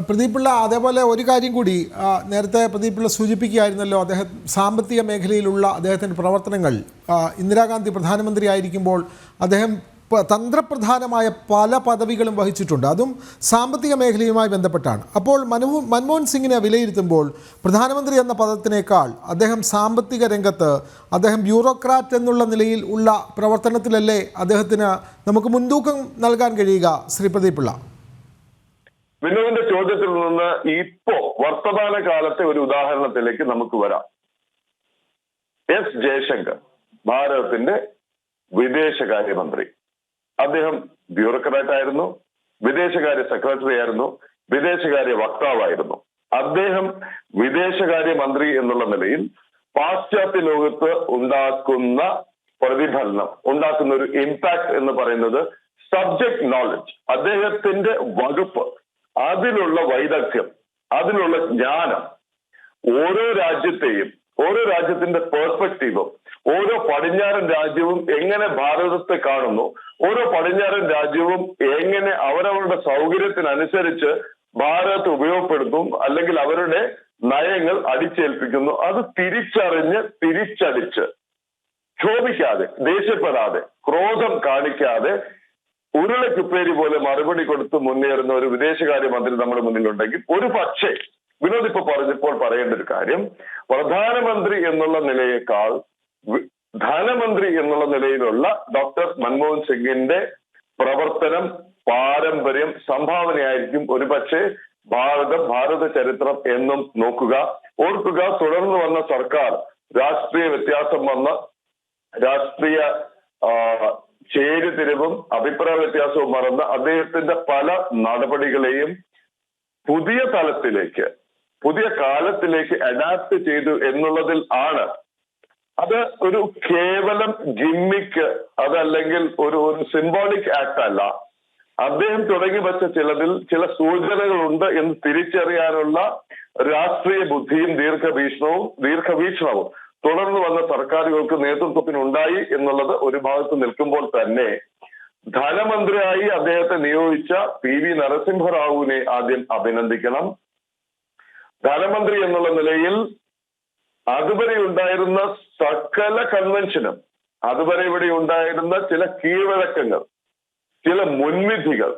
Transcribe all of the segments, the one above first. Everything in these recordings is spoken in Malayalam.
പ്രദീപ് പിള്ള, അതേപോലെ ഒരു കാര്യം കൂടി നേരത്തെ പ്രദീപ് പിള്ള സൂചിപ്പിക്കുകയായിരുന്നല്ലോ, അദ്ദേഹം സാമ്പത്തിക മേഖലയിലുള്ള അദ്ദേഹത്തിൻ്റെ പ്രവർത്തനങ്ങൾ. ഇന്ദിരാഗാന്ധി പ്രധാനമന്ത്രി ആയിരിക്കുമ്പോൾ അദ്ദേഹം തന്ത്രപ്രധാനമായ പല പദവികളും വഹിച്ചിട്ടുണ്ട്, അതും സാമ്പത്തിക മേഖലയുമായി ബന്ധപ്പെട്ടാണ്. അപ്പോൾ മൻമോഹൻ സിംഗിനെ വിലയിരുത്തുമ്പോൾ പ്രധാനമന്ത്രി എന്ന പദത്തിനേക്കാൾ അദ്ദേഹം സാമ്പത്തിക രംഗത്ത് അദ്ദേഹം ബ്യൂറോക്രാറ്റ് എന്നുള്ള നിലയിൽ ഉള്ള പ്രവർത്തനത്തിലല്ലേ അദ്ദേഹത്തിന് നമുക്ക് മുൻതൂക്കം നൽകാൻ കഴിയുക? ശ്രീ പ്രദീപ് പിള്ള, വിനോദിന്റെ ചോദ്യത്തിൽ നിന്ന് ഇപ്പോ വർത്തമാന കാലത്തെ ഒരു ഉദാഹരണത്തിലേക്ക് നമുക്ക് വരാം. എസ് ജയശങ്കർ, ഭാരതത്തിന്റെ വിദേശകാര്യമന്ത്രി. അദ്ദേഹം ബ്യൂറോക്രാറ്റ് ആയിരുന്നു, വിദേശകാര്യ സെക്രട്ടറി ആയിരുന്നു, വിദേശകാര്യ വക്താവായിരുന്നു. അദ്ദേഹം വിദേശകാര്യമന്ത്രി എന്നുള്ള നിലയിൽ പാശ്ചാത്യ ലോകത്ത് ഉണ്ടാക്കുന്ന പ്രതിഫലനം, ഉണ്ടാക്കുന്ന ഒരു ഇമ്പാക്ട് എന്ന് പറയുന്നത് സബ്ജക്ട് നോളജ്, അദ്ദേഹത്തിന്റെ വകുപ്പ്, അതിലുള്ള വൈദഗ്ധ്യം, അതിലുള്ള ജ്ഞാനം, ഓരോ രാജ്യത്തെയും, ഓരോ രാജ്യത്തിന്റെ പെർസ്പെക്റ്റീവും, ഓരോ പടിഞ്ഞാറൻ രാജ്യവും എങ്ങനെ ഭാരതത്തെ കാണുന്നു, ഓരോ പടിഞ്ഞാറൻ രാജ്യവും എങ്ങനെ അവരവരുടെ സൗകര്യത്തിനനുസരിച്ച് ഭാരതത്തെ ഉപയോഗപ്പെടുത്തും, അല്ലെങ്കിൽ അവരുടെ നയങ്ങൾ അടിച്ചേൽപ്പിക്കുന്നു, അത് തിരിച്ചറിഞ്ഞ് തിരിച്ചടിച്ച് ക്ഷോഭിക്കാതെ, ദേഷ്യപ്പെടാതെ, ക്രോധം കാണിക്കാതെ ഉരുളക്കുപ്പേരി പോലെ മറുപടി കൊടുത്ത് മുന്നേറുന്ന ഒരു വിദേശകാര്യമന്ത്രി നമ്മുടെ മുന്നിലുണ്ടെങ്കിൽ, ഒരു പക്ഷേ വിനോദ് ഇപ്പൊ പറഞ്ഞപ്പോൾ പറയേണ്ട ഒരു കാര്യം, പ്രധാനമന്ത്രി എന്നുള്ള നിലയേക്കാൾ ധനമന്ത്രി എന്നുള്ള നിലയിലുള്ള ഡോക്ടർ മൻമോഹൻ സിംഗിന്റെ പ്രവർത്തനം, പാരമ്പര്യം, സംഭാവനയായിരിക്കും ഒരു പക്ഷേ ഭാരത ചരിത്രം എന്നും നോക്കുക. ഓർക്കുക, തുടർന്ന് വന്ന സർക്കാർ രാഷ്ട്രീയ വ്യത്യാസം വന്ന, രാഷ്ട്രീയ ചേരിതിരിവും അഭിപ്രായ വ്യത്യാസവും മറന്ന് അദ്ദേഹത്തിന്റെ പല നടപടികളെയും പുതിയ തലത്തിലേക്ക്, പുതിയ കാലത്തിലേക്ക് അഡാപ്റ്റ് ചെയ്തു എന്നുള്ളതിൽ ആണ്. അത് ഒരു കേവലം ജിമ്മിക്ക്, അതല്ലെങ്കിൽ ഒരു സിംബോളിക് ആക്ട് അല്ല. അദ്ദേഹം തുടങ്ങി വെച്ച ചിലതിൽ ചില സൂചനകളുണ്ട് എന്ന് തിരിച്ചറിയാനുള്ള രാഷ്ട്രീയ ബുദ്ധിയും ദീർഘവീക്ഷണവും തുടർന്ന് വന്ന സർക്കാരുകൾക്ക് നേതൃത്വത്തിനുണ്ടായി എന്നുള്ളത് ഒരു ഭാഗത്ത് നിൽക്കുമ്പോൾ തന്നെ, ധനമന്ത്രിയായി അദ്ദേഹത്തെ നിയോഗിച്ച PV നരസിംഹറാവുവിനെ ആദ്യം അഭിനന്ദിക്കണം. ധനമന്ത്രി എന്നുള്ള നിലയിൽ അതുവരെ ഉണ്ടായിരുന്ന സകല കൺവെൻഷനും, അതുവരെ ഇവിടെ ഉണ്ടായിരുന്ന ചില കീഴ്വഴക്കങ്ങൾ, ചില മുൻവിധികൾ,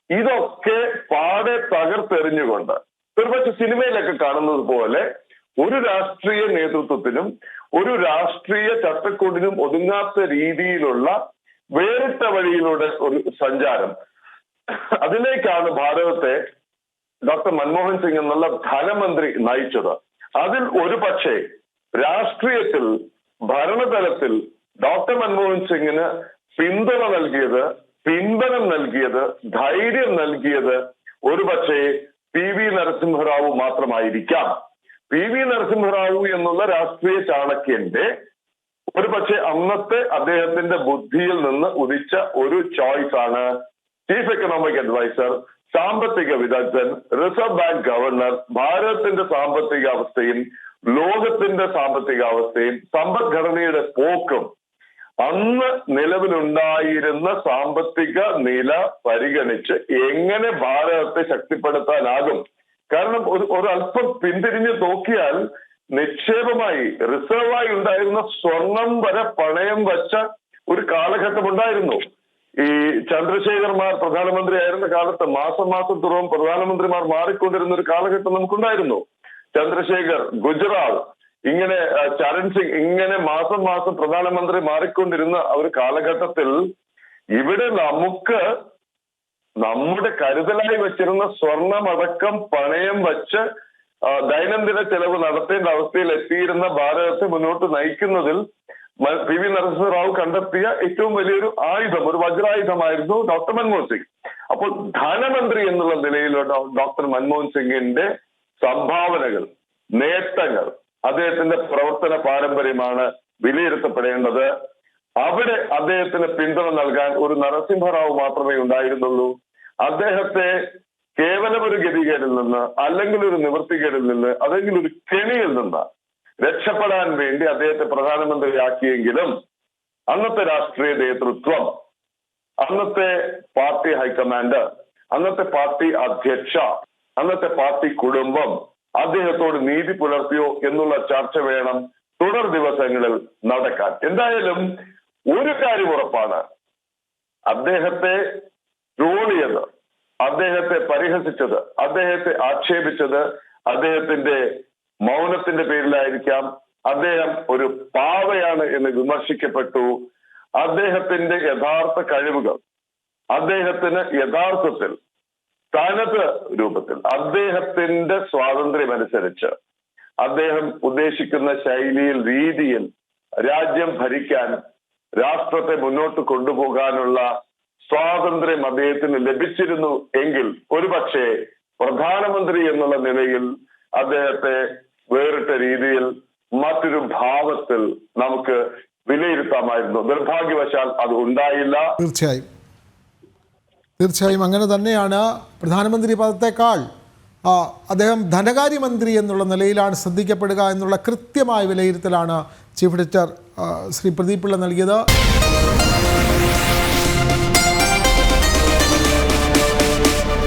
ഇതൊക്കെ പാടെ തകർത്തെറിഞ്ഞുകൊണ്ട്, ഒരുപക്ഷെ സിനിമയിലൊക്കെ കാണുന്നത് പോലെ ഒരു രാഷ്ട്രീയ നേതൃത്വത്തിനും ഒരു രാഷ്ട്രീയ ചട്ടക്കൂടിനും ഒതുങ്ങാത്ത രീതിയിലുള്ള വേറിട്ട വഴിയിലൂടെ ഒരു സഞ്ചാരം, അതിലേക്കാണ് ഭാരതത്തെ ഡോക്ടർ മൻമോഹൻ സിംഗ് എന്നുള്ള ധനമന്ത്രി നയിച്ചത്. അതിൽ ഒരു പക്ഷേ രാഷ്ട്രീയത്തിൽ, ഭരണതലത്തിൽ ഡോക്ടർ മൻമോഹൻ സിംഗിന് പിന്തുണ നൽകിയത്, പിൻബലം നൽകിയത്, ധൈര്യം നൽകിയത് ഒരു പക്ഷേ PV നരസിംഹറാവു മാത്രമായിരിക്കാം. PV നരസിംഹറാവു എന്നുള്ള രാഷ്ട്രീയ ചാണക്യന്റെ ഒരു പക്ഷേ അന്നത്തെ അദ്ദേഹത്തിന്റെ ബുദ്ധിയിൽ നിന്ന് ഉദിച്ച ഒരു ചോയ്സ് ആണ് ചീഫ് എക്കണോമിക് അഡ്വൈസർ, സാമ്പത്തിക വിദഗ്ധൻ, റിസർവ് ബാങ്ക് ഗവർണർ, ഭാരതത്തിന്റെ സാമ്പത്തിക അവസ്ഥയും ലോകത്തിന്റെ സാമ്പത്തിക അവസ്ഥയും സമ്പദ്ഘടനയുടെ പോക്കും അന്ന് നിലവിലുണ്ടായിരുന്ന സാമ്പത്തിക നില പരിഗണിച്ച് എങ്ങനെ ഭാരതത്തെ ശക്തിപ്പെടുത്താനാകും. കാരണം ഒരല്പം പിന്തിരിഞ്ഞ് നോക്കിയാൽ നിക്ഷേപമായി, റിസർവായി ഉണ്ടായിരുന്ന സ്വർണം വരെ പണയം വച്ച ഒരു കാലഘട്ടം ഉണ്ടായിരുന്നു. ഈ ചന്ദ്രശേഖർമാർ പ്രധാനമന്ത്രി ആയിരുന്ന കാലത്ത് മാസം തുറവും പ്രധാനമന്ത്രിമാർ മാറിക്കൊണ്ടിരുന്ന ഒരു കാലഘട്ടം നമുക്കുണ്ടായിരുന്നു. ചന്ദ്രശേഖർ, ഗുജറാൾ, ഇങ്ങനെ ചരൺ സിംഗ്, ഇങ്ങനെ മാസം പ്രധാനമന്ത്രി മാറിക്കൊണ്ടിരുന്ന ഒരു കാലഘട്ടത്തിൽ ഇവിടെ നമുക്ക് നമ്മുടെ കരുതലായി വെച്ചിരുന്ന സ്വർണമടക്കം പണയം വച്ച് ദൈനംദിന ചെലവ് നടത്തേണ്ട അവസ്ഥയിൽ എത്തിയിരുന്ന ഭാരതത്തെ മുന്നോട്ട് നയിക്കുന്നതിൽ PV നരസിംഹറാവു കണ്ടെത്തിയ ഏറ്റവും വലിയൊരു ആയുധം, ഒരു വജ്രായുധമായിരുന്നു ഡോക്ടർ മൻമോഹൻ സിംഗ്. അപ്പോൾ ധനമന്ത്രി എന്നുള്ള നിലയിലുള്ള ഡോക്ടർ മൻമോഹൻ സിംഗിന്റെ സംഭാവനകൾ, നേട്ടങ്ങൾ, അദ്ദേഹത്തിന്റെ പ്രവർത്തന പാരമ്പര്യമാണ് വിലയിരുത്തപ്പെടേണ്ടത്. അവിടെ അദ്ദേഹത്തിന് പിന്തുണ നൽകാൻ ഒരു നരസിംഹറാവു മാത്രമേ ഉണ്ടായിരുന്നുള്ളൂ. അദ്ദേഹത്തെ കേവലം ഒരു ഗതികേടിൽ നിന്ന്, അല്ലെങ്കിൽ ഒരു നിവൃത്തികേടിൽ നിന്ന്, അല്ലെങ്കിൽ ഒരു കെണിയിൽ നിന്ന് രക്ഷപ്പെടാൻ വേണ്ടി അദ്ദേഹത്തെ പ്രധാനമന്ത്രിയാക്കിയെങ്കിലും അന്നത്തെ രാഷ്ട്രീയ നേതൃത്വം, അന്നത്തെ പാർട്ടി ഹൈക്കമാൻഡ്, അന്നത്തെ പാർട്ടി അധ്യക്ഷ അന്നത്തെ പാർട്ടി കുടുംബം അദ്ദേഹത്തോട് നീതി പുലർത്തിയോ എന്നുള്ള ചർച്ച വേണം തുടർ ദിവസങ്ങളിൽ നടക്കാൻ. എന്തായാലും ഒരു കാര്യം ഉറപ്പാണ്, അദ്ദേഹത്തെ ട്രോൾ ചെയ്ത്, അദ്ദേഹത്തെ പരിഹസിച്ചത്, അദ്ദേഹത്തെ ആക്ഷേപിച്ചത് അദ്ദേഹത്തിന്റെ മൗനത്തിന്റെ പേരിലായിരിക്കാം. അദ്ദേഹം ഒരു പാവയാണ് എന്ന് വിമർശിക്കപ്പെട്ടു. അദ്ദേഹത്തിന്റെ യഥാർത്ഥ കഴിവുകൾ, അദ്ദേഹത്തിന് യഥാർത്ഥത്തിൽ തനത് രൂപത്തിൽ അദ്ദേഹത്തിന്റെ സ്വാതന്ത്ര്യമനുസരിച്ച് അദ്ദേഹം ഉദ്ദേശിക്കുന്ന ശൈലിയിൽ, രീതിയിൽ രാജ്യം ഭരിക്കാൻ, രാഷ്ട്രത്തെ മുന്നോട്ട് കൊണ്ടുപോകാനുള്ള സ്വാതന്ത്ര്യം അദ്ദേഹത്തിന് ലഭിച്ചിരുന്നു എങ്കിൽ ഒരുപക്ഷെ പ്രധാനമന്ത്രി എന്നുള്ള നിലയിൽ അദ്ദേഹത്തെ വേറിട്ട രീതിയിൽ മറ്റൊരു ഭാവത്തിൽ നമുക്ക് വിലയിരുത്താമായിരുന്നു. നിർഭാഗ്യവശാൽ അത് ഉണ്ടായില്ല. തീർച്ചയായും അങ്ങനെ തന്നെയാണ്. പ്രധാനമന്ത്രി പദത്തേക്കാൾ അദ്ദേഹം ധനകാര്യമന്ത്രി എന്നുള്ള നിലയിലാണ് ശ്രദ്ധിക്കപ്പെടുക എന്നുള്ള കൃത്യമായ വിലയിരുത്തലാണ് ചീഫ് എഡിറ്റർ ശ്രീ പ്രദീപ് പിള്ള നൽകിയത്.